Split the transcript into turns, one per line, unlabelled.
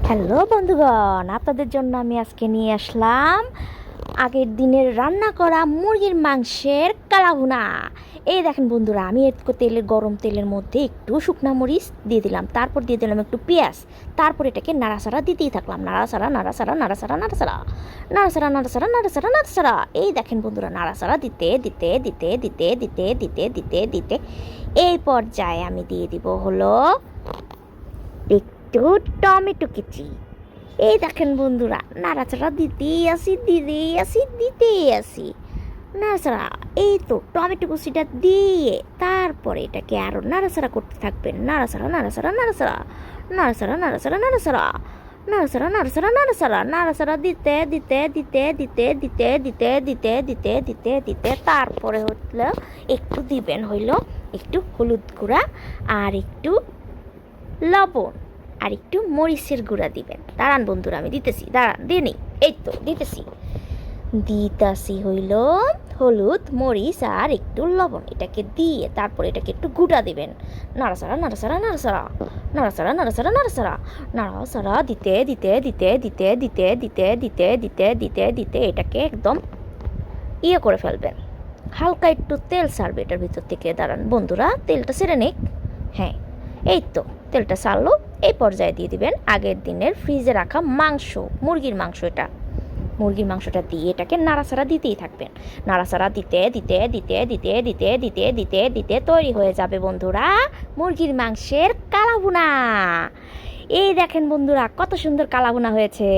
Hello বন্ধুগণ, আপনাদের জন্য আমি আজকে নিয়ে আসলাম আগের দিনের রান্না করা মুরগির মাংসের কালাভুনা। এই দেখেন বন্ধুরা, আমি একটু গরম তেলের মধ্যে একটু শুকনা মরিচ দিয়ে দিলাম, তারপর দিয়ে দিলাম একটু পেঁয়াজ, তারপর এটাকে নাড়াচাড়া দিতেই থাকলাম। নাড়াচাড়া নাড়াচাড়া নাড়াচাড়া নাড়াচাড়া নাড়াচাড়া নাড়াচাড়া নাড়াচাড়া নাড়াচাড়া। এই দেখেন বন্ধুরা, নাড়াচাড়া দিতে দিতে দিতে দিতে দিতে দিতে দিতে দিতে এই পর্যায়ে আমি দিয়ে দিব হলো একটু টমেটো কুচি। এই দেখেন বন্ধুরা, নাড়াচাড়া দিতেই আসি নাড়াচাড়া। এই তো টমেটো কুচিটা দিয়ে তারপরে এটাকে আরও নাড়াচাড়া করতে থাকবেন। নাড়াচাড়া নাড়াচাড়া নাড়াচাড়া নাড়াচাড়া নাড়াচাড়া নাড়াচাড়া নাড়াচাড়া নাড়াচাড়া নাড়াচাড়া নাড়াচাড়া দিতে দিতে দিতে দিতে দিতে দিতে দিতে দিতে দিতে দিতে তারপরে হলো একটু দিবেন হইল একটু হলুদ গুঁড়া আর একটু লবণ আর একটু মরিচের গুঁড়া দিবেন। দাঁড়ান বন্ধুরা, আমি দিতেছি, দাঁড়ান দিয়ে নিই। এই তো দিতাছি হইল হলুদ মরিচ আর একটু লবণ, এটাকে দিয়ে তারপর এটাকে একটু গুঁড়া দিবেন। নাড়াচাড়া নাড়াচাড়া নাড়াচাড়া নাড়াচাড়া নাড়াচাড়া নাড়াচাড়া নাড়াচাড়া দিতে দিতে দিতে দিতে দিতে দিতে দিতে দিতে দিতে দিতে এটাকে একদম করে ফেলবেন। হালকা একটু তেল ছাড়বে এটার ভিতর থেকে। দাঁড়ান বন্ধুরা, তেলটা ছেড়ে নিক। হ্যাঁ, এই তো তেলটা ছাড়লো। এই পর্যায়ে দিয়ে দিবেন আগের দিনের ফ্রিজে রাখা মাংস, মুরগির মাংসটা দিয়ে এটাকে নাড়াচাড়া দিতেই থাকবেন। নাড়াচাড়া দিতে দিতে দিতে দিতে দিতে দিতে দিতে দিতে তৈরি হয়ে যাবে বন্ধুরা মুরগির মাংসের কালাভুনা। এই দেখেন বন্ধুরা, কত সুন্দর কালাভুনা হয়েছে।